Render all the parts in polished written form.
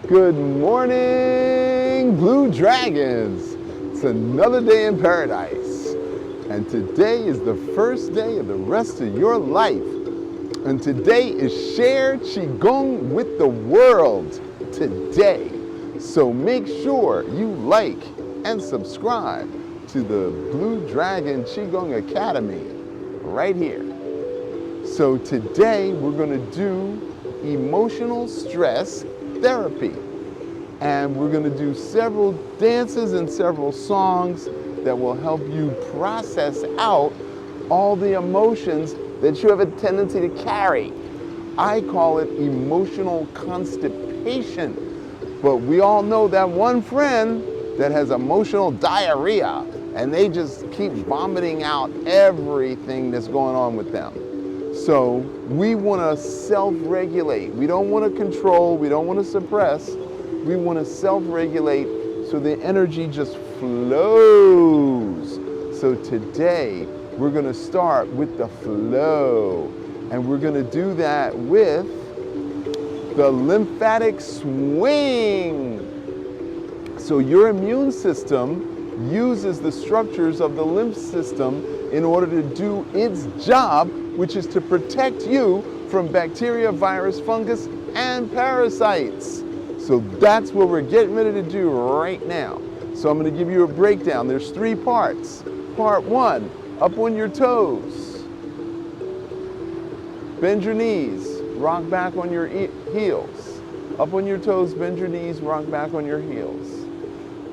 Good morning, Blue Dragons. It's another day in paradise. And today is the first day of the rest of your life. And today is Share Qigong with the World today. So make sure you like and subscribe to the Blue Dragon Qigong Academy right here. So today we're going to do emotional stress therapy. And we're going to do several dances and several songs that will help you process out all the emotions that you have a tendency to carry. I call it emotional constipation. But we all know that one friend that has emotional diarrhea and they just keep vomiting out everything that's going on with them. So we want to self-regulate. We don't want to control. We don't want to suppress. We want to self-regulate so the energy just flows. So today we're going to start with the flow. And we're going to do that with the lymphatic swing. So your immune system uses the structures of the lymph system in order to do its job, which is to protect you from bacteria, virus, fungus, and parasites. So that's what we're getting ready to do right now. So I'm going to give you a breakdown. There's 3 parts. Part 1, up on your toes. Bend your knees, rock back on your heels. Up on your toes, bend your knees, rock back on your heels.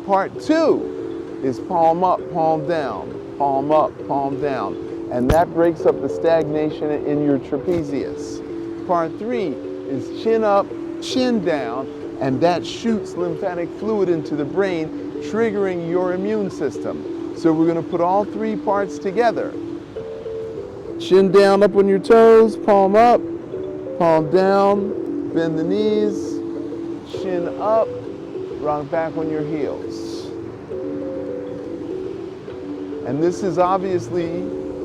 Part 2 is palm up, palm down, palm up, palm down. And that breaks up the stagnation in your trapezius. Part 3 is chin up, chin down, and that shoots lymphatic fluid into the brain, triggering your immune system. So we're going to put all 3 parts together. Chin down, up on your toes, palm up, palm down, bend the knees, chin up, rock back on your heels. And this is obviously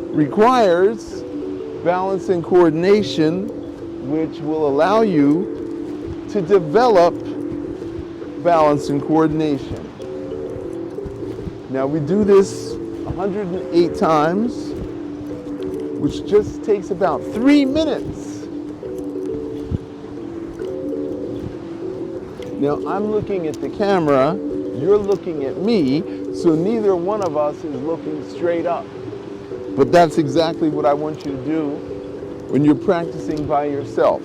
requires balance and coordination, which will allow you to develop balance and coordination. Now we do this 108 times, which just takes about 3 minutes. Now I'm looking at the camera, you're looking at me, so neither one of us is looking straight up. But that's exactly what I want you to do when you're practicing by yourself.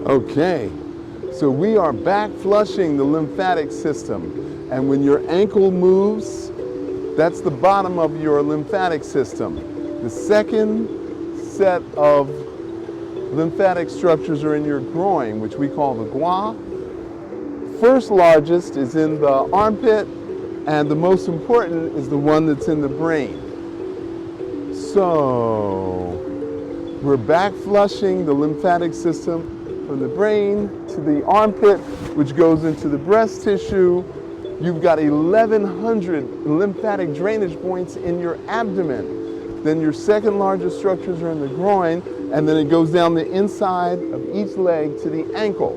Okay, so we are back flushing the lymphatic system. And when your ankle moves, that's the bottom of your lymphatic system. The second set of lymphatic structures are in your groin, which we call the gua. First largest is in the armpit, and the most important is the one that's in the brain. So we're back flushing the lymphatic system from the brain to the armpit, which goes into the breast tissue. You've got 1,100 lymphatic drainage points in your abdomen. Then your second largest structures are in the groin, And then it goes down the inside of each leg to the ankle.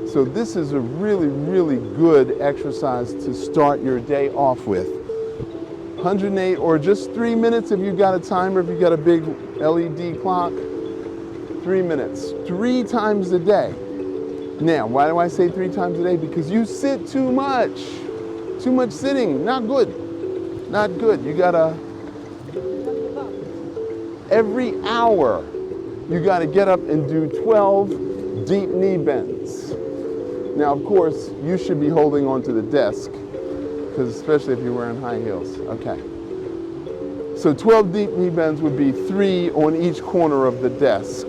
So this is a really, really good exercise to start your day off with. 108 or just 3 minutes if you've got a timer, if you've got a big LED clock. 3 minutes, 3 times a day. Now, why do I say 3 times a day? Because you sit too much. Too much sitting, not good. Not good. You gotta, every hour, you gotta get up and do 12 deep knee bends. Now, of course, you should be holding onto the desk, because especially if you're wearing high heels. Okay. So 12 deep knee bends would be 3 on each corner of the desk,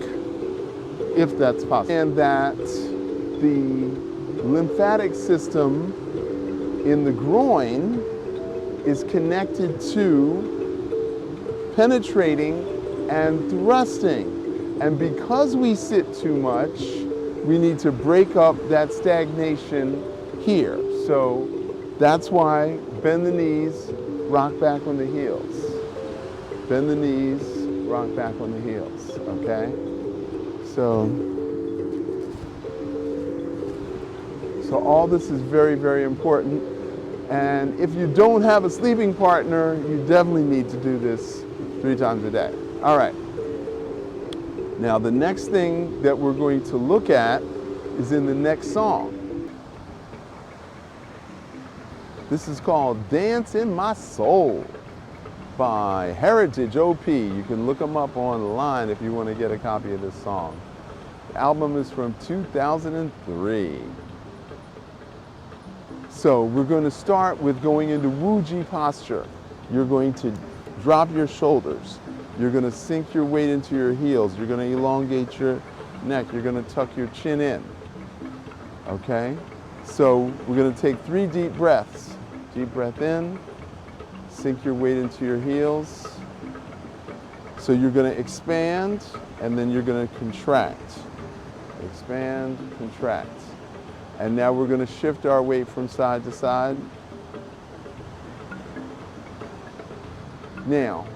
if that's possible. And that the lymphatic system in the groin is connected to penetrating and thrusting. And because we sit too much, we need to break up that stagnation here. So that's why bend the knees, rock back on the heels. Bend the knees, rock back on the heels, okay? So all this is very, very important. And if you don't have a sleeping partner, you definitely need to do this 3 times a day. All right. Now, the next thing that we're going to look at is in the next song. This is called Dance in My Soul by Heritage OP. You can look them up online if you want to get a copy of this song. The album is from 2003. So we're going to start with going into Wuji posture. You're going to drop your shoulders. You're going to sink your weight into your heels. You're going to elongate your neck. You're going to tuck your chin in. Okay? So we're going to take 3 deep breaths. Deep breath in. Sink your weight into your heels. So you're going to expand, and then you're going to contract. Expand, contract. And now we're going to shift our weight from side to side. Now,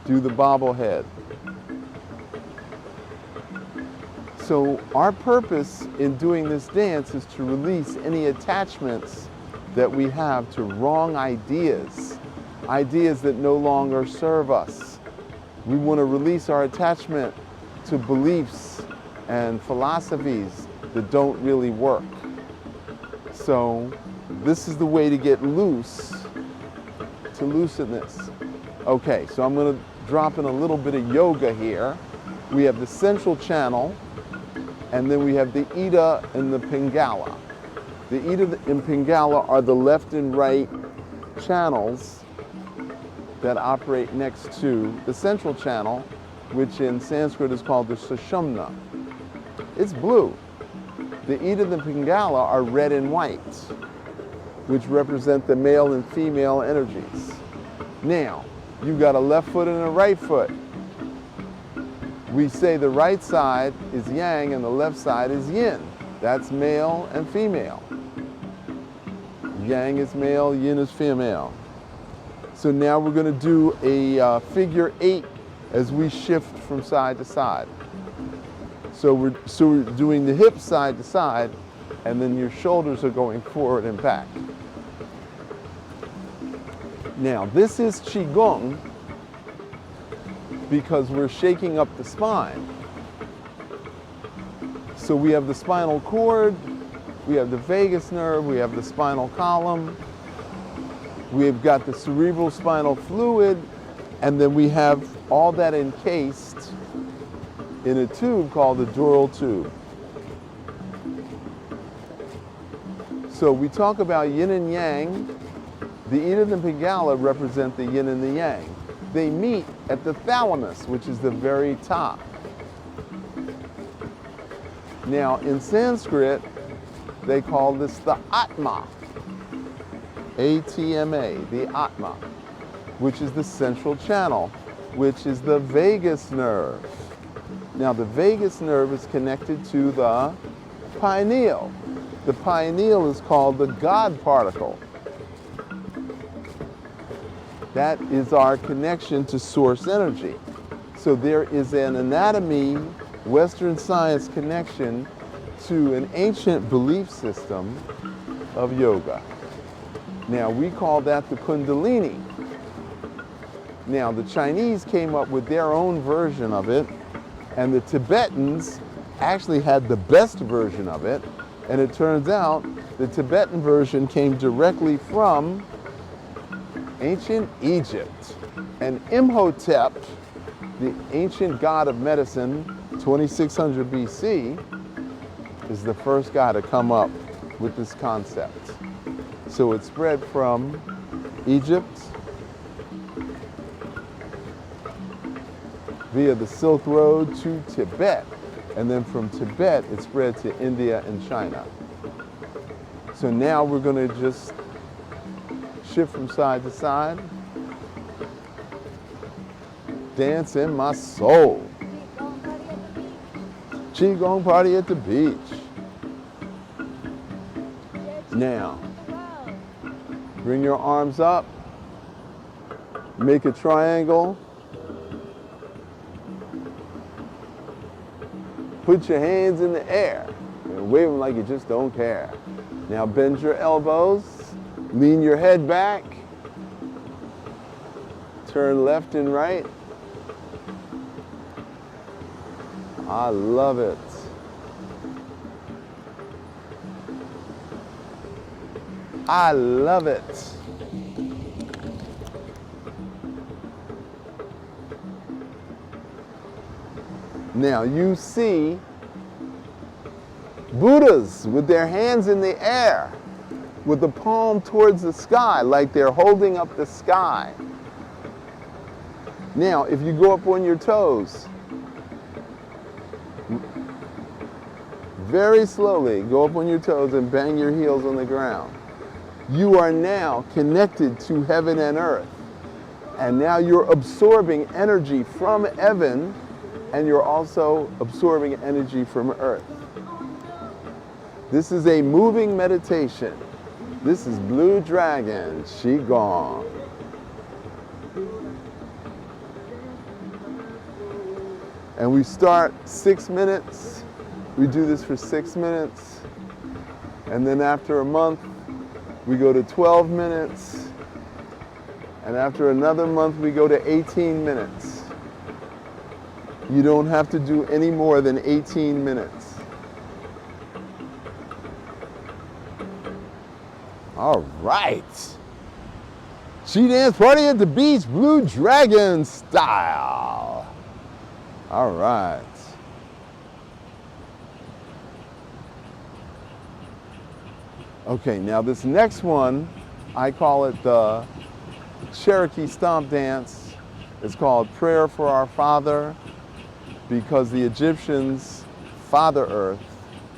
do the bobblehead. So our purpose in doing this dance is to release any attachments that we have to wrong ideas, ideas that no longer serve us. We want to release our attachment to beliefs and philosophies that don't really work. So this is the way to get loose, to loosen this. Okay, so I'm going to drop in a little bit of yoga here. We have the central channel, and then we have the Ida and the Pingala. The Ida and Pingala are the left and right channels that operate next to the central channel, which in Sanskrit is called the Sushumna. It's blue. The Ida and the Pingala are red and white, which represent the male and female energies. Now, you've got a left foot and a right foot. We say the right side is yang and the left side is yin. That's male and female. Yang is male, yin is female. So now we're going to do a figure 8 as we shift from side to side. So we're doing the hips side to side, and then your shoulders are going forward and back. Now, this is Qigong because we're shaking up the spine. So we have the spinal cord, we have the vagus nerve, we have the spinal column, we've got the cerebral spinal fluid, and then we have all that encased in a tube called the dural tube. So we talk about yin and yang. The Ida and the Pingala represent the yin and the yang. They meet at the thalamus, which is the very top. Now, in Sanskrit, they call this the Atma. A-T-M-A, the Atma, which is the central channel, which is the vagus nerve. Now, the vagus nerve is connected to the pineal. The pineal is called the God particle. That is our connection to source energy. So there is an anatomy, Western science connection to an ancient belief system of yoga. Now we call that the Kundalini. Now the Chinese came up with their own version of it, and the Tibetans actually had the best version of it, and it turns out the Tibetan version came directly from ancient Egypt. And Imhotep, the ancient god of medicine, 2600 BC, is the first guy to come up with this concept. So it spread from Egypt via the Silk Road to Tibet. And then from Tibet, it spread to India and China. So now we're going to just shift from side to side. Dance in my soul. Qigong party at the beach. Now, bring your arms up. Make a triangle. Put your hands in the air and wave them like you just don't care. Now bend your elbows, lean your head back, turn left and right. I love it. I love it. Now you see Buddhas with their hands in the air, with the palm towards the sky, like they're holding up the sky. Now, if you go up on your toes, very slowly go up on your toes and bang your heels on the ground. You are now connected to heaven and earth. And now you're absorbing energy from heaven, and you're also absorbing energy from earth. This is a moving meditation. This is Blue Dragon Qigong. And we start 6 minutes. We do this for 6 minutes. And then after a month, we go to 12 minutes. And after another month, we go to 18 minutes. You don't have to do any more than 18 minutes. All right. She dance party at the beach, Blue Dragon style. All right. Okay, now this next one, I call it the Cherokee stomp dance. It's called Prayer for Our Father, because the Egyptians, Father Earth,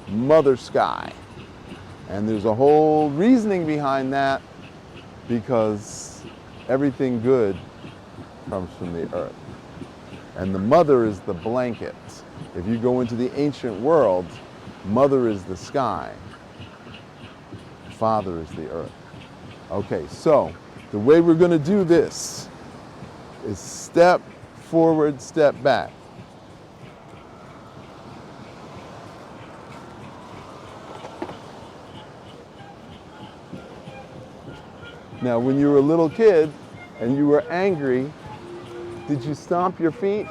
Mother Sky. And there's a whole reasoning behind that, because everything good comes from the earth. And the mother is the blanket. If you go into the ancient world, mother is the sky, father is the earth. Okay, so the way we're going to do this is step forward, step back. Now, when you were a little kid and you were angry, did you stomp your feet?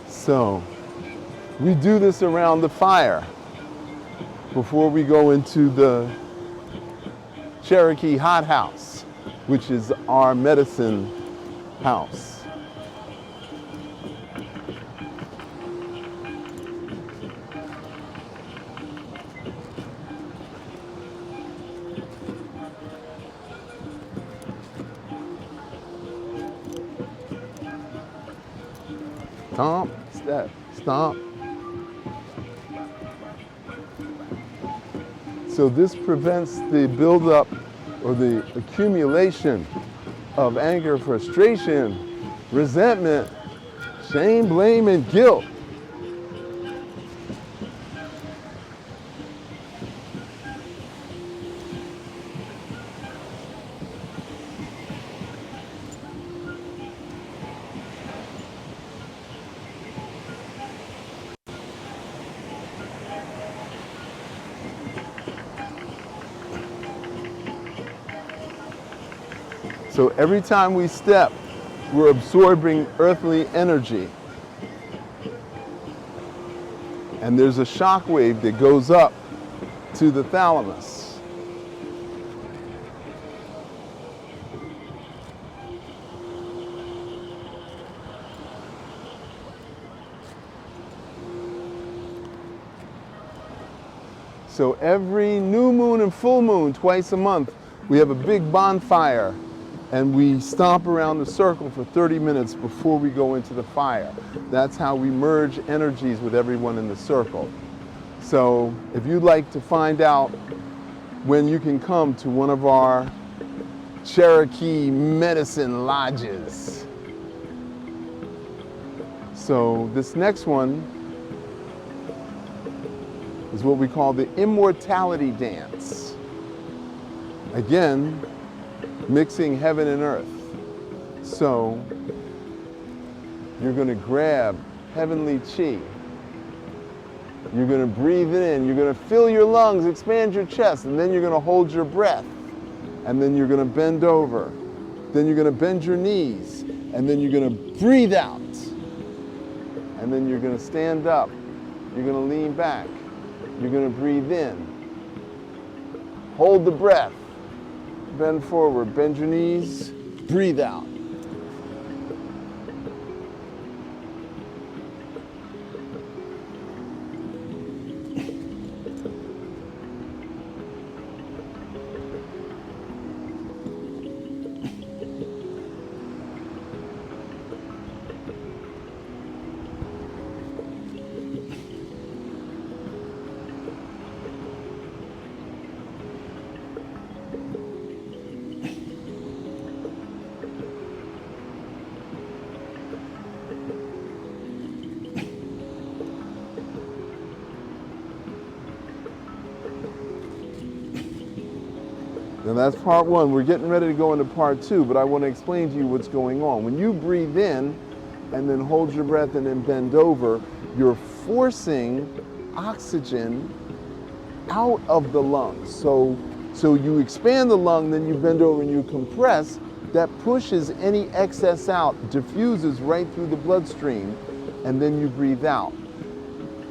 So we do this around the fire before we go into the Cherokee hot house, which is our medicine house. stomp, step, stomp. So this prevents the buildup or the accumulation of anger, frustration, resentment, shame, blame, and guilt. So every time we step, we're absorbing earthly energy. And there's a shock wave that goes up to the thalamus. So every new moon and full moon, twice a month, we have a big bonfire and we stomp around the circle for 30 minutes before we go into the fire. That's how we merge energies with everyone in the circle. So if you'd like to find out when you can come to one of our Cherokee medicine lodges. So this next one is what we call the Immortality dance. Again, mixing heaven and earth. So you're going to grab heavenly chi. You're going to breathe it in. You're going to fill your lungs, expand your chest, and then you're going to hold your breath. And then you're going to bend over. Then you're going to bend your knees. And then you're going to breathe out. And then you're going to stand up. You're going to lean back. You're going to breathe in. Hold the breath. Bend forward, bend your knees, breathe out. Now that's part one. We're getting ready to go into part two, but I want to explain to you what's going on. When you breathe in and then hold your breath and then bend over, you're forcing oxygen out of the lungs. So you expand the lung, then you bend over and you compress. That pushes any excess out, diffuses right through the bloodstream, and then you breathe out.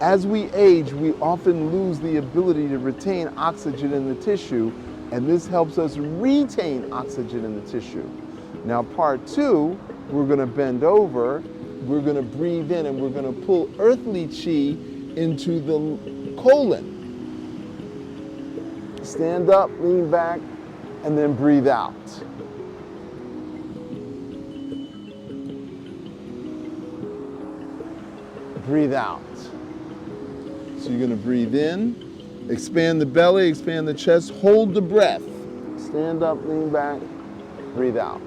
As we age, we often lose the ability to retain oxygen in the tissue, and this helps us retain oxygen in the tissue. Now part two, we're going to bend over, we're going to breathe in, and we're going to pull earthly chi into the colon. Stand up, lean back, and then breathe out. Breathe out. So you're going to breathe in. Expand the belly, expand the chest, hold the breath. Stand up, lean back, breathe out.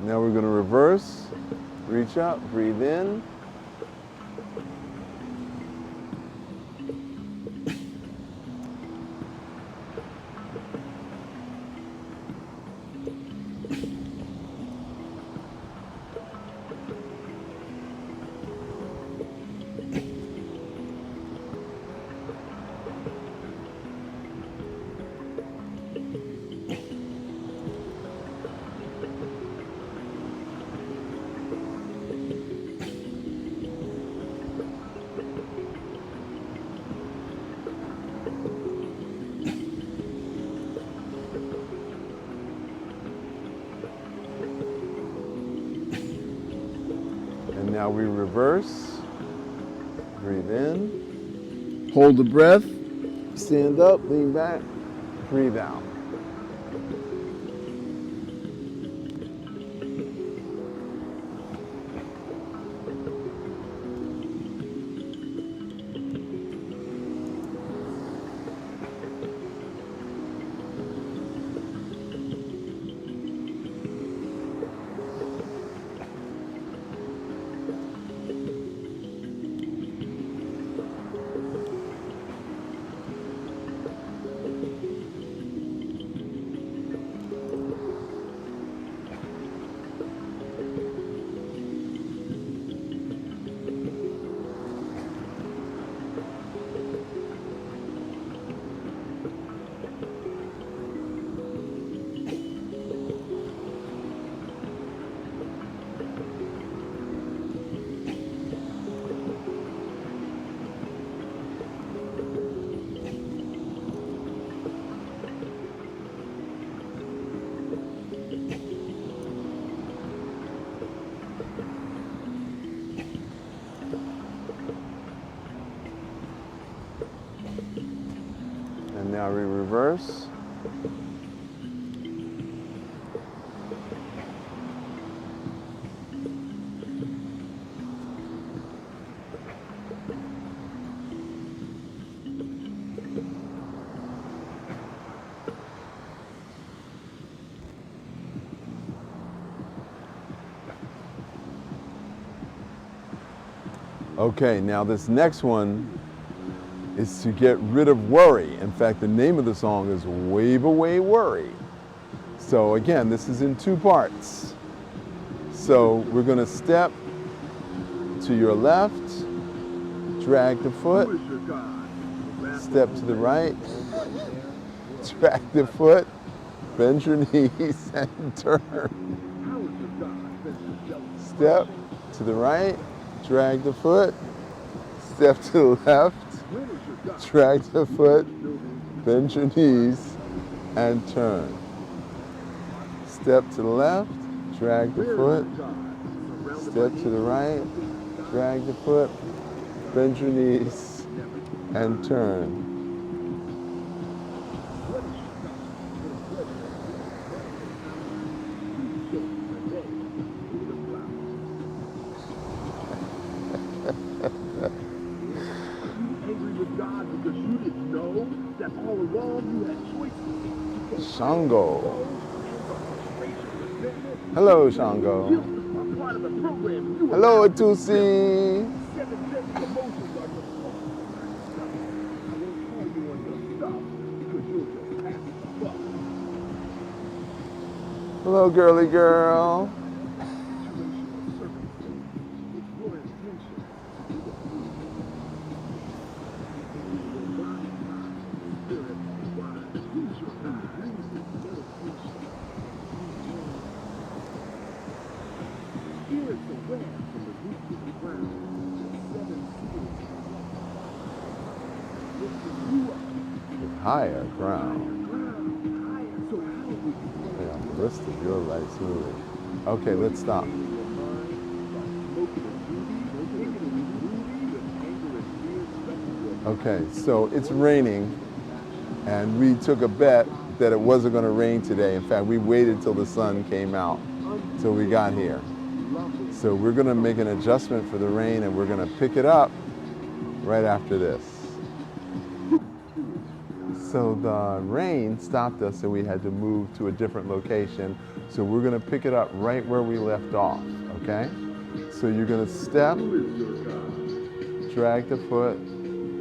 Now we're going to reverse, reach up, breathe in. now we reverse. Breathe in. Hold the breath. Stand up, lean back. Breathe out. And now we reverse. Okay, now this next one is to get rid of worry. In fact, the name of the song is Wave Away Worry. So again, this is in two parts. So we're going to step to your left, drag the foot, step to the right, drag the foot, bend your knees and turn. Step to the right, drag the foot, step to the left, drag the foot, bend your knees, and turn. Step to the left, drag the foot, step to the right, drag the foot, bend your knees, and turn. Shango. Hello, Shango. Hello, Atusi. Hello, girly girl. Higher ground. Yeah, wrist of your right smoothly. Okay, let's stop. Okay, so it's raining, and we took a bet that it wasn't going to rain today. In fact, we waited till the sun came out till we got here. So we're going to make an adjustment for the rain, and we're going to pick it up right after this. So the rain stopped us, so we had to move to a different location. So we're going to pick it up right where we left off, okay? So you're going to step, drag the foot,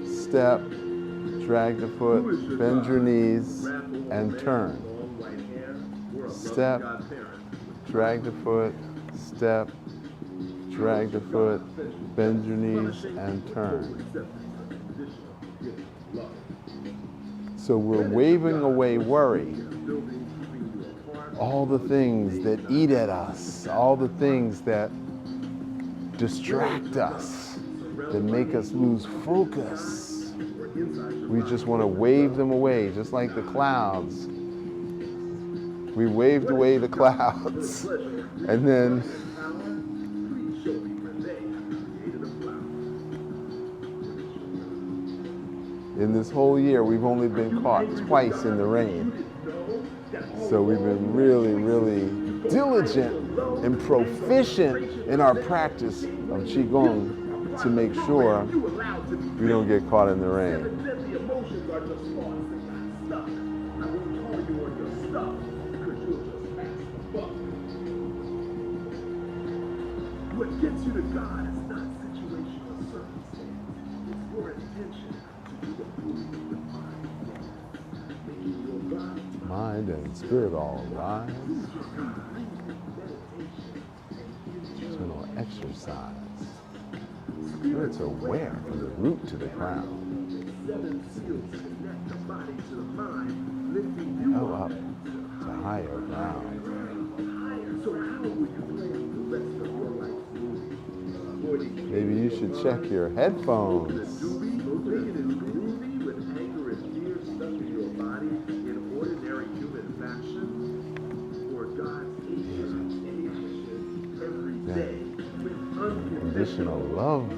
step, drag the foot, bend your knees, and turn. Step, drag the foot, step, drag the foot, bend your knees, and turn. So we're waving away worry. All the things that eat at us, all the things that distract us, that make us lose focus. We just want to wave them away, just like the clouds. We waved away the clouds. And then In this whole year, we've only been caught twice in the rain. So we've been really, really diligent and proficient in our practice of Qigong to make sure we don't get caught in the rain. What gets you to God is not situation or circumstance. It's your intention to do the proving of the mind. Making your mind and spirit all rise. Internal exercise. Spirits aware from the root to the crown. Oh, up to higher ground. So how will you plan the rest of your life? Maybe you should check your headphones. Unconditional love,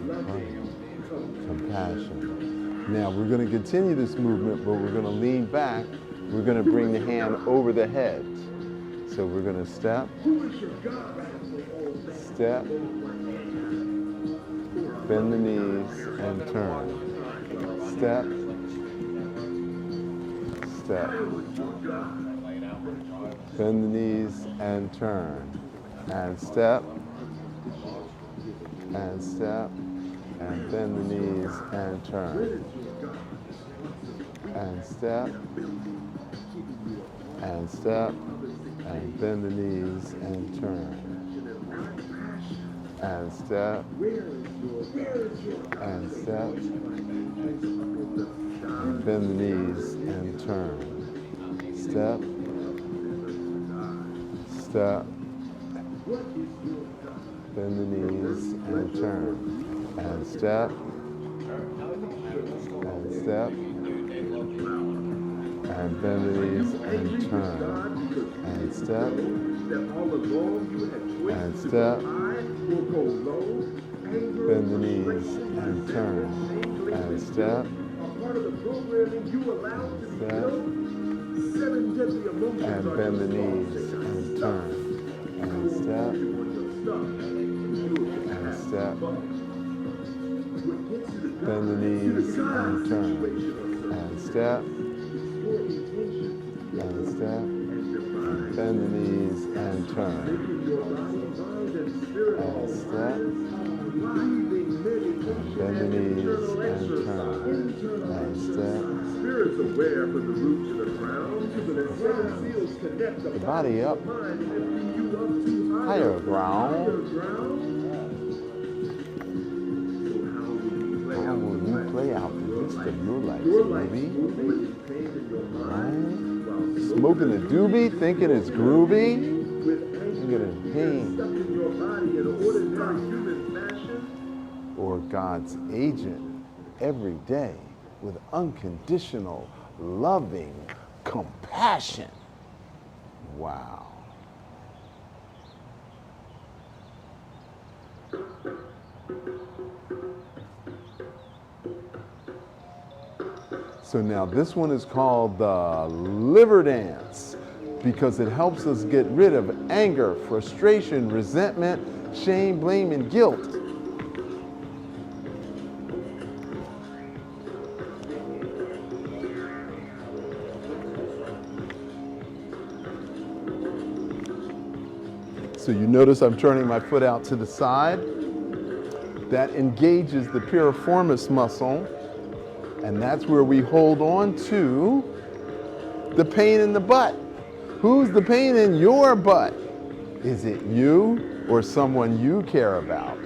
compassion. Now we're going to continue this movement, but we're going to lean back. We're going to bring the hand over the head. So we're going to step, step, bend the knees and turn. Step, step, bend the knees and turn. And step, and step, and bend the knees and turn. And step, and step, and bend the knees and turn. And step, and step, and bend the knees and turn. Step, step, bend the knees and turn. And step, and step, and bend the knees and turn. And step, and step, bend the knees and turn. And step, step, and bend the knees and turn. And step, and step, bend the knees and turn. And step, and step, bend the knees and turn. And step, bend the knees and turn. And step. Spirits aware from the root to the crown, to the seven seals connect The body up, higher ground. How will you play out the rest of your life, movie? Right? Smoking a doobie, thinking it's groovy. You're getting pain. Or God's agent every day with unconditional, loving compassion. Wow. So now this one is called the liver dance because it helps us get rid of anger, frustration, resentment, shame, blame, and guilt. So you notice I'm turning my foot out to the side. That engages the piriformis muscle, and that's where we hold on to the pain in the butt. Who's the pain in your butt? Is it you or someone you care about?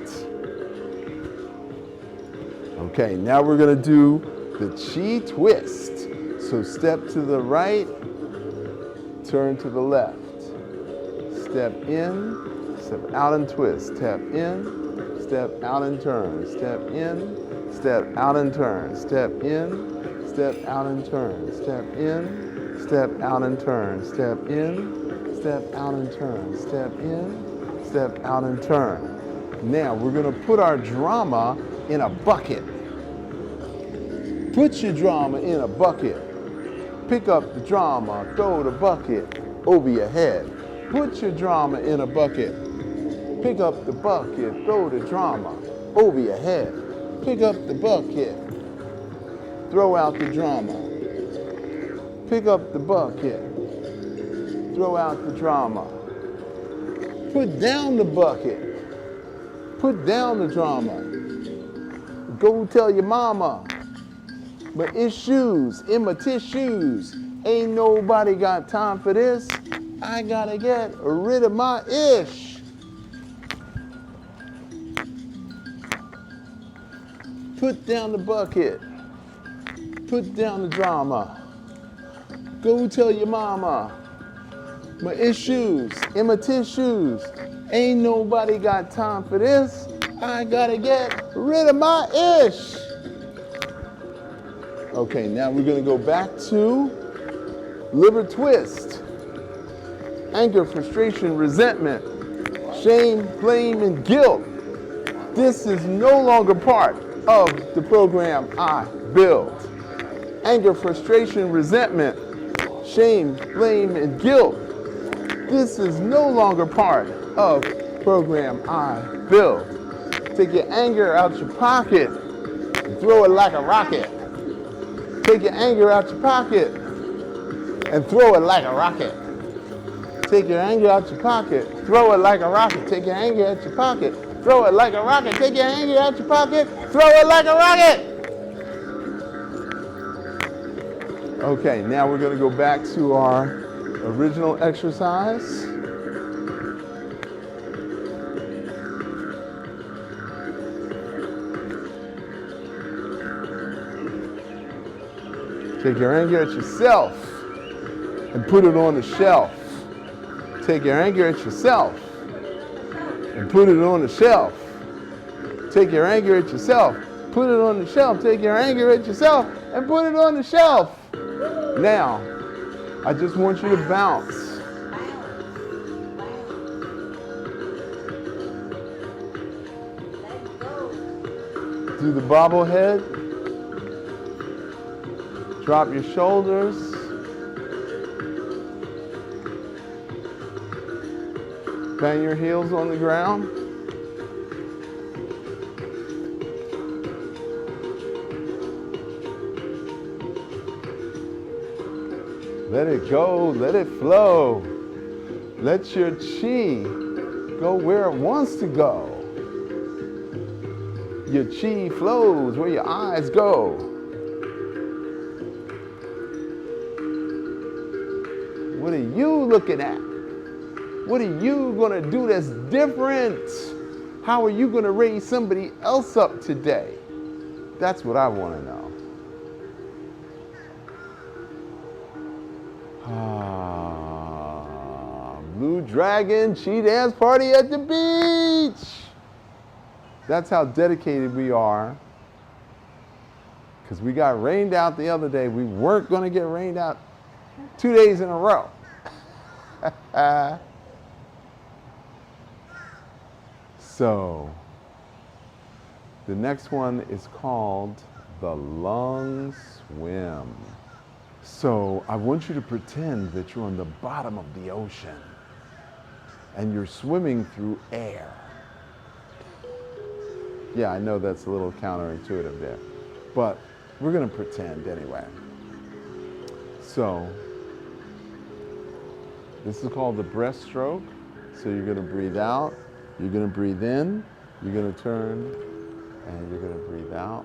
Okay, now we're gonna do the chi twist. So step to the right, turn to the left. Step in, step out and twist. Step in, step out and turn. Step in, step out and turn. Step in, step out and turn. Step in, step out and turn. Step in, step out and turn. Step in, step out and turn. Now we're going to put our drama in a bucket. Put your drama in a bucket. Pick up the drama, throw the bucket over your head. Put your drama in a bucket. Pick up the bucket, throw the drama over your head. Pick up the bucket, throw out the drama. Pick up the bucket, throw out the drama. Put down the bucket, put down the drama. Go tell your mama, but issues in my tissues. Ain't nobody got time for this. I gotta get rid of my ish. Put down the bucket. Put down the drama. Go tell your mama. My issues in my tissues. Ain't nobody got time for this. I gotta get rid of my ish. Okay, now we're gonna go back to liver twist. Anger, frustration, resentment, shame, blame, and guilt. This is no longer part of the program I built. Anger, frustration, resentment, shame, blame, and guilt. This is no longer part of the program I built. Take your anger out your pocket and throw it like a rocket. Take your anger out your pocket and throw it like a rocket. Take your anger out your pocket, throw it like a rocket. Take your anger out your pocket, throw it like a rocket. Take your anger out your pocket, throw it like a rocket. Okay, now we're going to go back to our original exercise. Take your anger at yourself and put it on the shelf. Take your anger at yourself and put it on the shelf. Take your anger at yourself, put it on the shelf. Take your anger at yourself and put it on the shelf. Now, I just want you to bounce. Do the bobblehead. Drop your shoulders. Bang your heels on the ground. Let it go, let it flow. Let your chi go where it wants to go. Your chi flows where your eyes go. What are you looking at? What are you going to do that's different? How are you going to raise somebody else up today? That's what I want to know. Blue Dragon Chi Dance Party at the beach. That's how dedicated we are. Because we got rained out the other day. We weren't going to get rained out 2 days in a row. So, the next one is called the lung swim. So, I want you to pretend that you're on the bottom of the ocean and you're swimming through air. Yeah, I know that's a little counterintuitive there, but we're going to pretend anyway. So, this is called the breaststroke. So you're going to breathe out, you're going to breathe in, you're going to turn, and you're going to breathe out.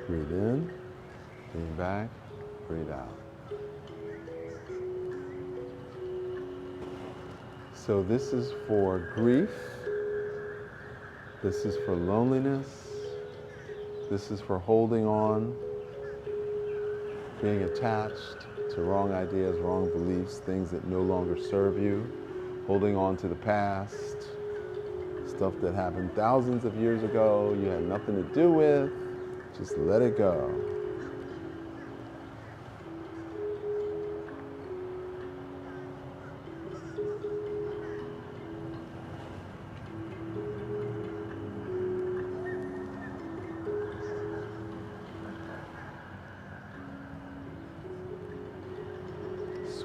Breathe in, lean back, breathe out. So this is for grief, this is for loneliness, this is for holding on, being attached to wrong ideas, wrong beliefs, things that no longer serve you, holding on to the past, stuff that happened thousands of years ago, you had nothing to do with, just let it go.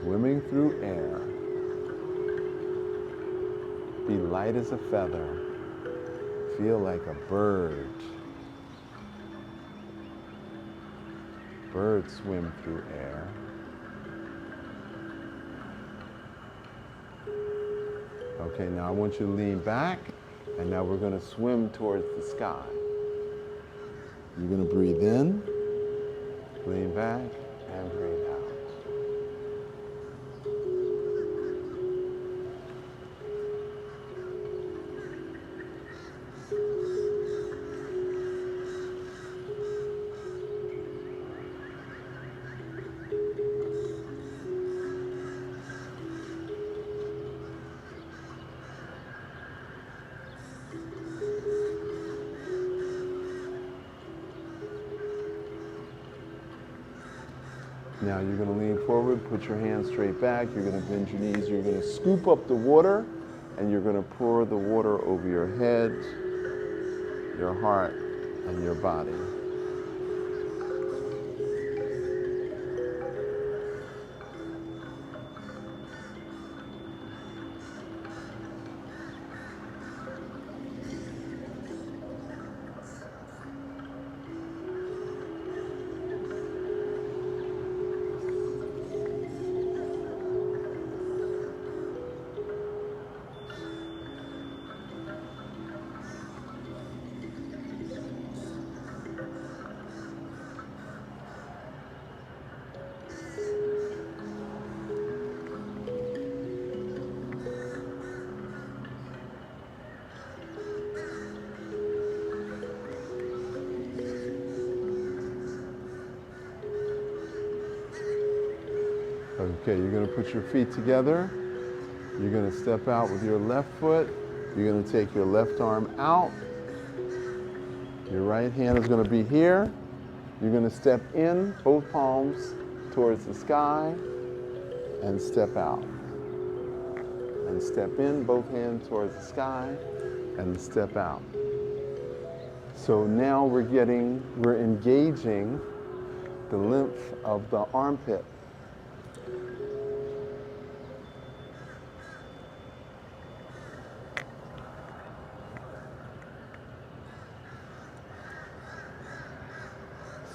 Swimming through air. Be light as a feather. Feel like a bird. Birds swim through air. Okay, now I want you to lean back, and now we're going to swim towards the sky. You're going to breathe in, lean back, and breathe out. Now you're going to lean forward, put your hands straight back, you're going to bend your knees, you're going to scoop up the water, and you're going to pour the water over your head, your heart, and your body. Okay, you're going to put your feet together. You're going to step out with your left foot. You're going to take your left arm out. Your right hand is going to be here. You're going to step in, both palms towards the sky, and step out. And step in, both hands towards the sky, and step out. So now we're engaging the lymph of the armpit.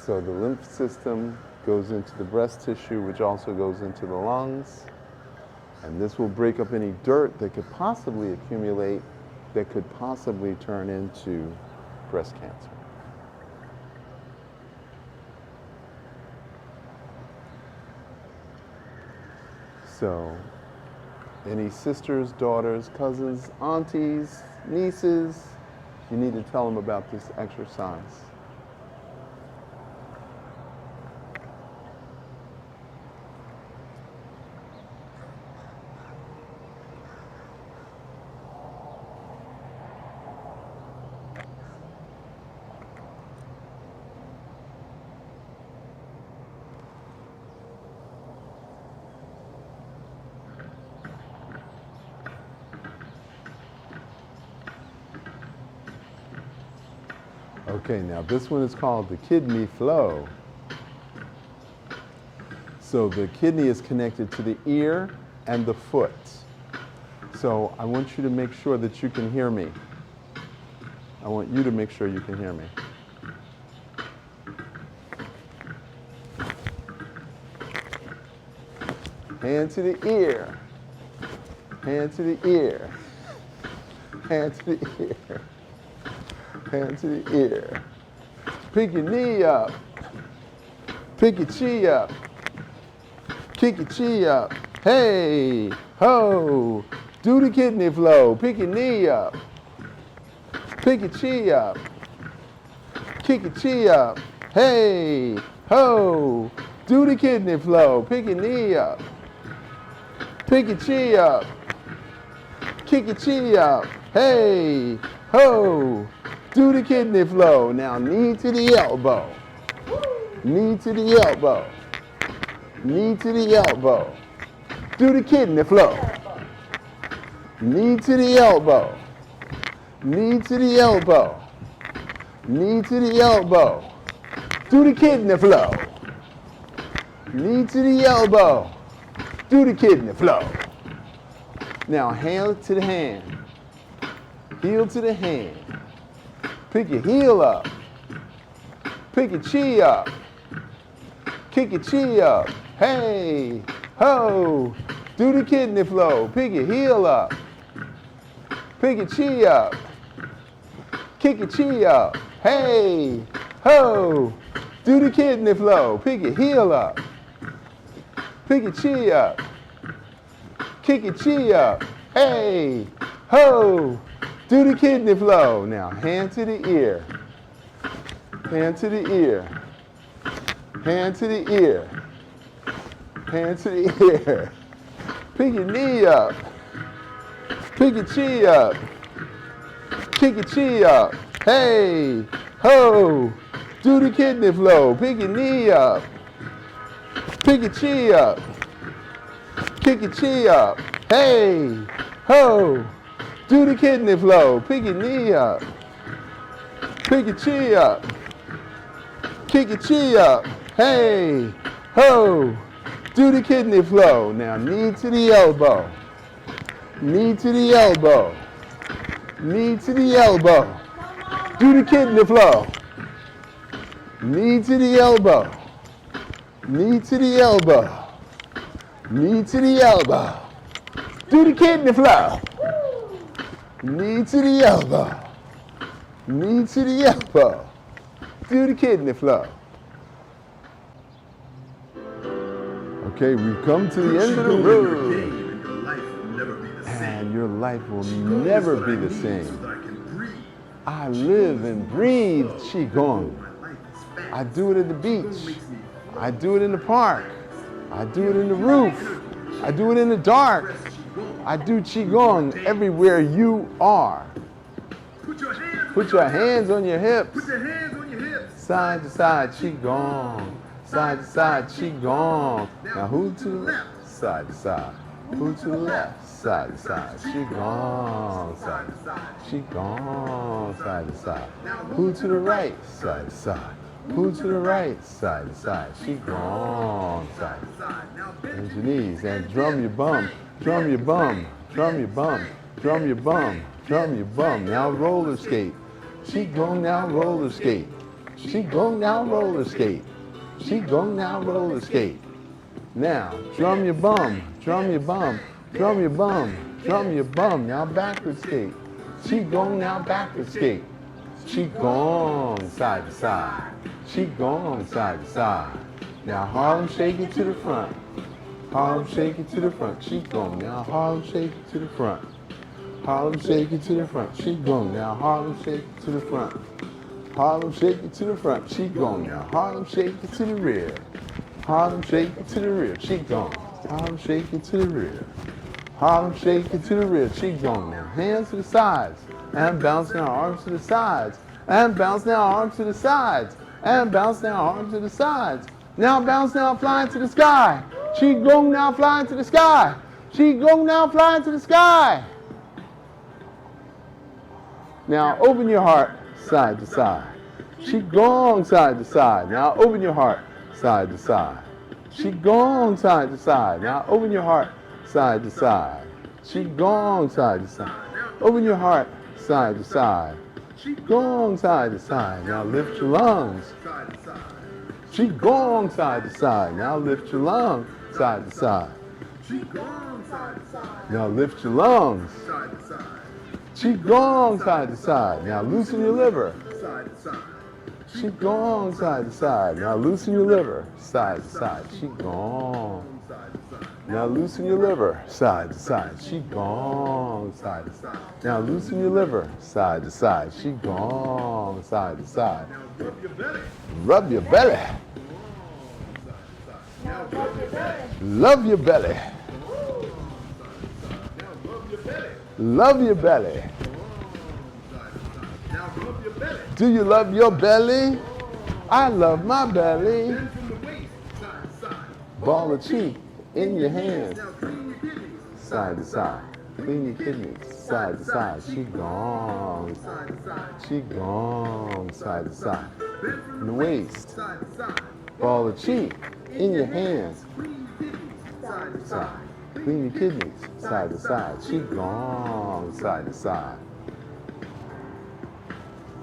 So the lymph system goes into the breast tissue, which also goes into the lungs. And this will break up any dirt that could possibly accumulate, that could possibly turn into breast cancer. So any sisters, daughters, cousins, aunties, nieces, you need to tell them about this exercise. Okay, now this one is called the kidney flow. So the kidney is connected to the ear and the foot. So I want you to make sure that you can hear me. I want you to make sure you can hear me. Hand to the ear. Hand to the ear. Hand to the ear. Hand to the ear. Pick your knee up. Pick your chi up. Kick your chi up. Hey, ho. Do the kidney flow. Pick your knee up. Pick your chi up. Kick your chi up. Hey, ho. Do the kidney flow. Pick your knee up. Pick your chi up. Kick your chi up. Hey, ho. Do the kidney flow. Now knee to the elbow. Knee to the elbow. Knee to the elbow. Do the kidney flow. Knee to the elbow. Knee to the elbow. Knee to the elbow. Do the kidney flow. Knee to the elbow. Do the kidney flow. Now hand to the hand. Heel to the hand. Pick your heel up. Pick your chi up. Kick your chi up. Hey, ho. Do the kidney flow. Pick your heel up. Pick your chi up. Kick your chi up. Hey, ho. Do the kidney flow. Pick your heel up. Pick your chi up. Kick your chi up. Hey, ho. Do the kidney flow. Now hand to the ear. Hand to the ear. Hand to the ear. Hand to the ear. Pick your knee up. Pick your chi up. Kick your chi up. Hey, ho. Do the kidney flow. Pick your knee up. Pick your chi up. Kick your chi up. Hey, ho. Do the kidney flow. Pick your knee up. Pick your chi up. Kick your chi up. Hey, ho. Do the kidney flow. Now knee to the elbow. Knee to the elbow. Knee to the elbow. Do the kidney flow. Knee to the elbow. Knee to the elbow. Knee to the elbow. Do the kidney flow. Knee to the elbow. Knee to the elbow. Do the kidney flow. Okay, we've come to the end of the road. And your life will never be the same. I live and breathe Qigong. I do it at the beach. I do it in the park. I do it in the roof. I do it in the dark. I do Qigong everywhere you are. Put your hands on your hips. Side to side Qigong. Side to side Qigong. Now who to the left? Side to side. Who to the left? Side to side. Qigong. Side to side. Qigong. Side to side. Who to the right? Side to side. Who to the right? Side to side. Qigong. Side to side. Bend your knees and drum your bum. Drum your bum. Drum your bum. Drum your bum. Drum your bum. Now roller skate. Qigong now roller skate. Qigong now roller skate. Qigong now roller skate. Now drum your bum. Drum your bum. Drum your bum. Drum your bum. Now backward skate. Qigong now backward skate. Qigong side to side. Qigong side to side. Now Harlem shake it to the front. Harlem shake it to the front. Qigong. Now Harlem shake it to the front. Harlem shake it to the front. Qigong. Now Harlem shake it to the front. Harlem shake it to the front. Qigong. Now Harlem shake it to the rear. Harlem shake it to the rear. Qigong. Harlem shake it to the rear. Harlem shake it to the rear. Qigong. Now hands to the sides. And bounce now arms to the sides. And bounce now arms to the sides. And bounce now arms to the sides. Now bounce now flying to the sky. Qigong now flying to the sky. Qigong now flying to the sky. Now open your heart side to side. Qigong side to side. Now open your heart side to side. Qigong side to side. Now open your heart side to side. Qigong side to side. Open your heart side to side. Qigong side to side. Now lift your lungs. Qigong side to side. Now lift your lungs side to side. Now lift your lungs. Qigong side to side. Now loosen your liver. Qigong side to side. Now loosen your liver. Side to side. Qigong. Now loosen your liver. Side to side. Qigong side to side. Now loosen your liver. Side to side. Qigong side to side. Rub your belly. Love your belly. Love your belly. Do you love your belly? I love my belly. Ball of cheek in your hands. Side to side. Clean your kidneys. Side to side. Qigong. Qigong. Side to side. In the waist. Ball of cheek in your hands. side to side. Clean your kidneys, side to side. Qigong, side to side.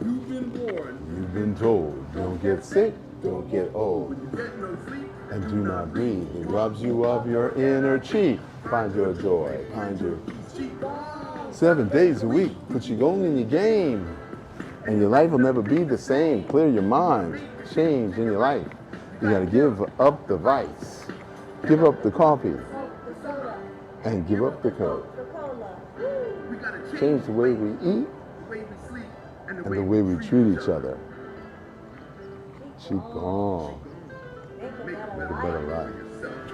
You've been born. You've been told, don't get sick, don't get old, You get no sleep. and do not breathe. It robs you of your inner chi. Find your joy, find your Qigong. 7 days a week. Put Qigong in your game, and your life will never be the same. Clear your mind, change in your life. You gotta give up the vice, give up the coffee, and give up the coke. We gotta Change the way we eat the way we sleep and and the way we treat each other. Qigong, Make make a better life. yourself.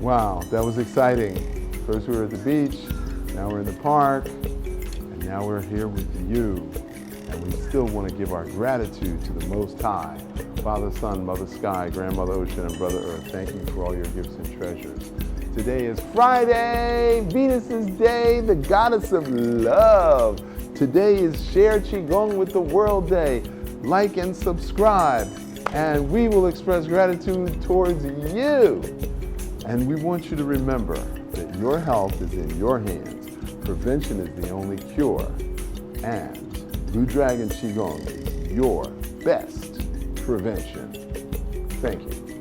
Wow, that was exciting. First we were at the beach, now we're in the park, and now we're here with you. And we still want to give our gratitude to the Most High, Father, Son, Mother Sky, Grandmother Ocean, and Brother Earth. Thank you for all your gifts and treasures. Today is Friday, Venus's Day, the goddess of love. Today is Share Qigong with the World Day. Like and subscribe, and we will express gratitude towards you. And we want you to remember that your health is in your hands. Prevention is the only cure. And Blue Dragon Qigong is your best prevention. Thank you.